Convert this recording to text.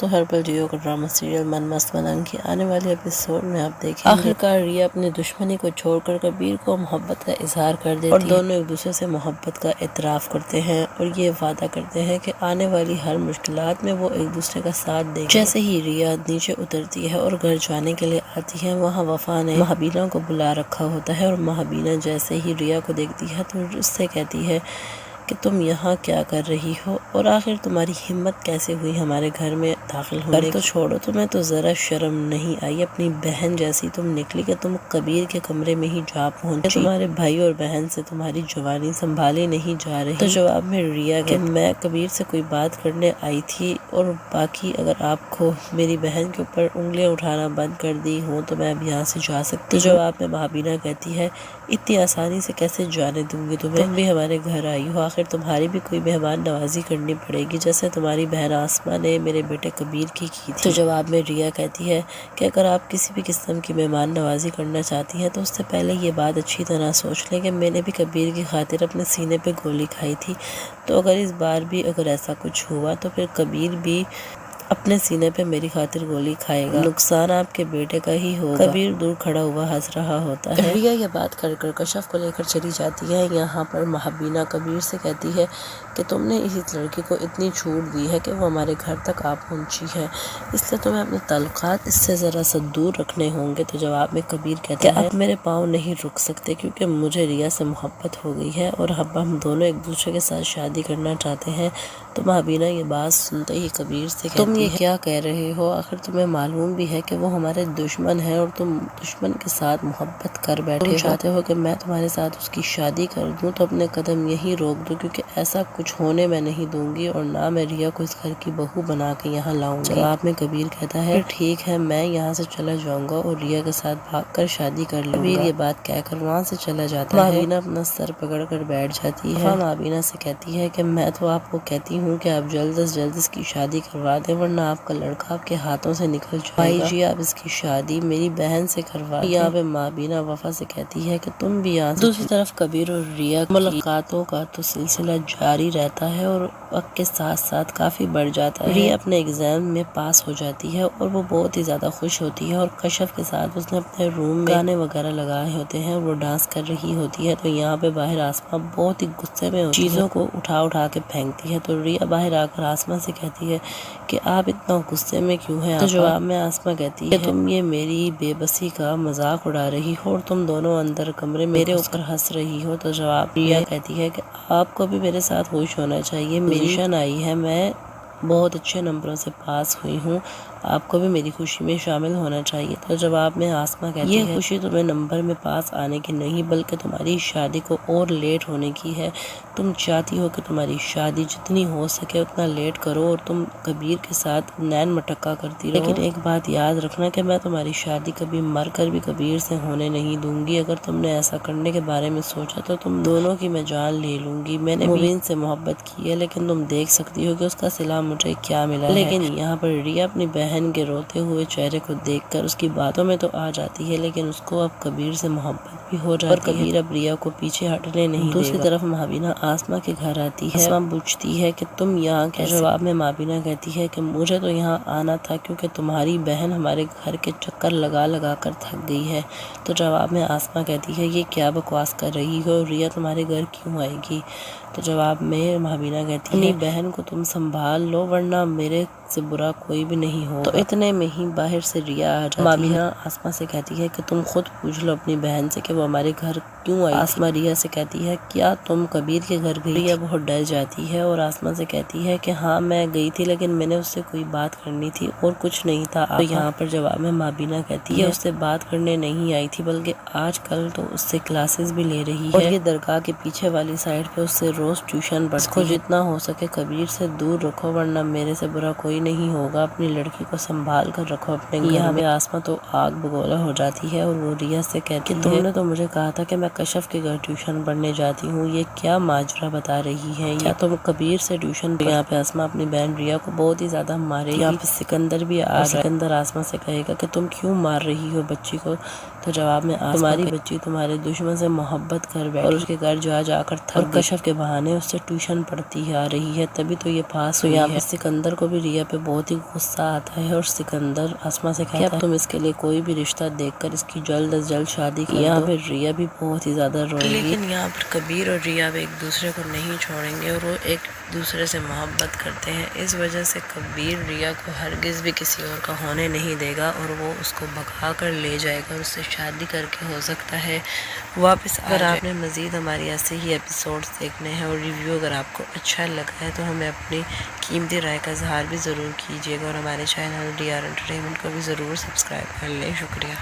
دوستوں، ہربل جیو کا drama serial من مست ملنگ کی آنے والی ایپیسوڈ میں آپ دیکھیں گے آخرکار ریا اپنی دشمنی کو چھوڑ کر کبیر کو محبت کا اظہار کر دیتی ہے اور دونوں ایک دوسرے سے محبت کا اعتراف کرتے ہیں اور یہ وعدہ کرتے ہیں کہ آنے والی ہر مشکلات میں وہ ایک دوسرے کا ساتھ دیں گے۔ جیسے ہی ریا نیچے اترتی ہے اور گھر جانے کے لیے آتی ہے، وہاں وفا نے مہابینا کو بلا رکھا ہوتا ہے اور مہابینا جیسے ہی ریا کو دیکھتی ہے تو اس سے کہتی ہے کہ تم یہاں کیا کر رہی ہو اور آخر تمہاری ہمت کیسے ہوئی ہمارے گھر میں داخل ہونے کی؟ تو چھوڑو، تمہیں تو ذرا شرم نہیں آئی؟ اپنی بہن جیسی تم نکلی کہ تم کبیر کے کمرے میں ہی جا پہنچی، تمہارے بھائی اور بہن سے تمہاری جوانی سنبھالی نہیں جا رہی۔ تو جواب میں ریا کہ میں کبیر سے کوئی بات کرنے آئی تھی اور باقی اگر آپ کو میری بہن کے اوپر انگلیاں اٹھانا بند کر دی ہوں تو میں اب یہاں سے جا سکتی ہوں۔ تو جواب میں مہابینا کہتی ہے اتنی آسانی سے کیسے جانے دوں گی تمہیں؟ تم بھی ہمارے گھر آئی ہو، آخر تمہاری بھی کوئی مہمان نوازی کرنی پڑے گی جیسے تمہاری بہن آسما نے میرے بیٹے کبیر کی تھی۔ تو جواب میں ریا کہتی ہے کہ اگر آپ کسی بھی قسم کی مہمان نوازی کرنا چاہتی ہیں تو اس سے پہلے یہ بات اچھی طرح سوچ لیں کہ میں نے بھی کبیر کی خاطر اپنے سینے پہ گولی کھائی تھی، تو اگر اس بار بھی اگر ایسا کچھ ہوا تو پھر کبیر بھی اپنے سینے پہ میری خاطر گولی کھائے گا، نقصان آپ کے بیٹے کا ہی ہوگا۔ کبیر دور کھڑا ہوا ہنس رہا ہوتا ہے۔ ریا یہ بات کر کر کشف کو لے کر چلی جاتی ہے۔ یہاں پر مہابینا کبیر سے کہتی ہے کہ تم نے اس لڑکی کو اتنی چھوٹ دی ہے کہ وہ ہمارے گھر تک آ پہنچی ہے، اس لیے تمہیں اپنے تعلقات اس سے ذرا سا دور رکھنے ہوں گے۔ تو جواب میں کبیر کہتا ہے اب میرے پاؤں نہیں رک سکتے کیونکہ مجھے ریا سے محبت ہو گئی ہے اور اب ہم دونوں ایک دوسرے کے ساتھ شادی کرنا چاہتے ہیں۔ تو مہابینا یہ بات سنتے ہی کبیر سے کہتی ہے تم یہ کیا کہہ رہے ہو؟ آخر تمہیں معلوم بھی ہے کہ وہ ہمارے دشمن ہیں اور تم دشمن کے ساتھ محبت کر بیٹھے ہو۔ تم چاہتے ہو کہ میں تمہارے ساتھ اس کی شادی کر دوں تو اپنے قدم یہیں روک دوں، کیونکہ ایسا کچھ ہونے میں نہیں دوں گی اور نہ میں ریا کو اس گھر کی بہو بنا کے یہاں لاؤں گی۔ جواب میں کبیر کہتا ہے ٹھیک ہے، میں یہاں سے چلا جاؤں گا اور ریا کے ساتھ بھاگ کر شادی کر لوں گا۔ کبیر یہ بات کہہ کر وہاں سے چلا جاتا ہے۔ مہابینا اپنا سر پکڑ کر بیٹھ جاتی ہے۔ مہابینا سے کہتی ہے کہ میں تو آپ کو کہتی ہوں کہ آپ جلد از جلد اس کی شادی کروا دیں ورنہ آپ کا لڑکا آپ کے ہاتھوں سے نکل جائے گا۔ بھائی جی آپ اس کی شادی میری بہن سے کروا دیں۔ یہاں پہ مہابینا وفا سے کہتی ہے کہ تم بھی یہاں سے۔ دوسری طرف کبیر اور ریا کی ملاقاتوں کا تو سلسلہ جاری رہتا ہے اور وقت کے ساتھ ساتھ کافی بڑھ جاتا ہے۔ ریا اپنے ایگزام میں پاس ہو جاتی ہے اور وہ بہت ہی زیادہ خوش ہوتی ہے اور کشف کے ساتھ اس نے اپنے روم میں گانے وغیرہ لگائے ہوتے ہیں اور وہ ڈانس کر رہی ہوتی ہے۔ تو یہاں پہ باہر آسما بہت ہی غصے میں چیزوں کو اٹھا کے پھینکتی ہے۔ تو ریا باہر آ کر آسما سے کہتی ہے کہ آپ اتنا غصے میں کیوں ہیں؟ تو جواب میں آسما کہتی ہے کہ تم یہ میری بے بسی کا مذاق اڑا رہی ہو اور تم دونوں اندر کمرے میں میرے اوپر ہنس رہی ہو۔ تو جواب ریا کہتی ہے کہ آپ کو بھی میرے ساتھ خوش ہونا چاہیے، میری پوزیشن آئی ہے، میں بہت اچھے نمبروں سے پاس ہوئی ہوں، آپ کو بھی میری خوشی میں شامل ہونا چاہیے۔ تو جواب میں آسما کہتی ہے یہ خوشی تمہیں نمبر میں پاس آنے کی نہیں بلکہ تمہاری شادی کو اور لیٹ ہونے کی ہے۔ تم چاہتی ہو کہ تمہاری شادی جتنی ہو سکے اتنا لیٹ کرو اور تم کبیر کے ساتھ نین مٹکا کرتی رہو، لیکن ایک بات یاد رکھنا کہ میں تمہاری شادی کبھی مر کر بھی کبیر سے ہونے نہیں دوں گی۔ اگر تم نے ایسا کرنے کے بارے میں سوچا تو تم دونوں کی میں جان لے لوں گی۔ میں نے مبین سے محبت کی ہے لیکن تم دیکھ سکتی ہو کہ اس کا صلہ مجھے کیا ملا ہے۔ لیکن یہاں پر ریا اپنی بہن کے روتے ہوئے چہرے کو دیکھ کر اس کی باتوں میں تو آ جاتی ہے لیکن اس کو اب کبیر سے محبت بھی ہو جاتی ہے اور کبیر اب ریا کو پیچھے ہٹنے نہیں دے گا۔ دوسری طرف مہابینا آسما کے گھر آتی ہے۔ آسما پوچھتی ہے کہ تم یہاں کیسے؟ جواب میں مہابینا کہتی ہے کہ مجھے تو یہاں آنا تھا کیونکہ تمہاری بہن ہمارے گھر کے چکر لگا لگا کر تھک گئی ہے۔ تو جواب میں آسما کہتی ہے یہ کیا بکواس کر رہی ہو، ریا تمہارے گھر کیوں آئے گی؟ تو جواب میں مہابینا کہتی ہے اپنی بہن کو تم سنبھال لو ورنہ میرے سے برا کوئی بھی نہیں ہوگا۔ تو اتنے میں ہی باہر سے ریا آ جاتی ہے۔ مہابینا آسما سے کہتی ہے کہ تم خود پوچھ لو اپنی بہن سے کہ وہ ہمارے گھر کیوں آئی؟ آسما ریا سے کہتی ہے کیا تم کبیر کے گھر گئی؟ ریا بہت ڈر جاتی ہے اور آسما سے کہتی ہے کہ ہاں میں گئی تھی لیکن میں نے اس سے کوئی بات کرنی تھی اور کچھ نہیں تھا۔ تو یہاں پر جواب میں مہابینا کہتی ہے اس سے بات کرنے نہیں آئی تھی بلکہ آج کل تو اس سے کلاسز بھی لے رہی ہے اور یہ درگاہ کے پیچھے والی سائڈ پہ اس سے روز ٹیوشن پڑھتی ہے۔ اس کو جتنا ہو سکے کبیر سے دور رکھو ورنہ میرے سے برا کوئی نہیں ہوگا، اپنی لڑکی کو سنبھال کر رکھو اپنے گھر میں۔ یہاں پہ آسما تو آگ بگولا ہو جاتی ہے اور وہ ریا سے کہتی ہے تم نے تو مجھے کہا تھا کہ میں کشف کے گھر ٹیوشن پڑھنے جاتی ہوں، یہ کیا ماجرا بتا رہی ہے؟ کیا تم کبیر سے ٹیوشن پڑھ؟ یہاں پہ آسما اپنی بہن ریا کو بہت ہی زیادہ مارے گی۔ یہاں پہ سکندر بھی آ رہا ہے۔ سکندر آسما سے کہے گا کہ تم کیوں مار رہی ہو بچی کو؟ تو جواب میں تمہاری بچی تمہارے دشمن سے محبت کر بیٹھی اور اس کے گھر جا کر اور کشف کے بہانے اس سے ٹیوشن پڑھتی آ رہی ہے، تبھی تو یہ پاس ہوئی ہے۔ سکندر کو بھی ریا پہ بہت ہی غصہ آتا ہے اور سکندر آسما سے کہتا ہے تم اس کے لیے کوئی بھی رشتہ دیکھ کر اس کی جلد از جلد شادی کر دو۔ یہاں پہ ریا بھی بہت ہی زیادہ روئے گی، لیکن یہاں پر کبیر اور ریا بھی ایک دوسرے کو نہیں چھوڑیں گے اور وہ ایک دوسرے سے محبت کرتے ہیں۔ اس وجہ سے کبیر ریا کو ہرگز بھی کسی اور کا ہونے نہیں دے گا اور وہ اس کو بھگا کر لے جائے گا اور اس سے شادی کر کے ہو سکتا ہے واپس آ جائے۔ اگر آپ نے مزید ہماری ایسے ہی ایپیسوڈز دیکھنے ہیں اور ریویو اگر آپ کو اچھا لگا ہے تو ہمیں اپنی قیمتی رائے کا اظہار بھی ضرور کیجیے گا اور ہمارے چینل ڈی آر انٹرٹینمنٹ کو بھی ضرور سبسکرائب کر لیں۔ شکریہ۔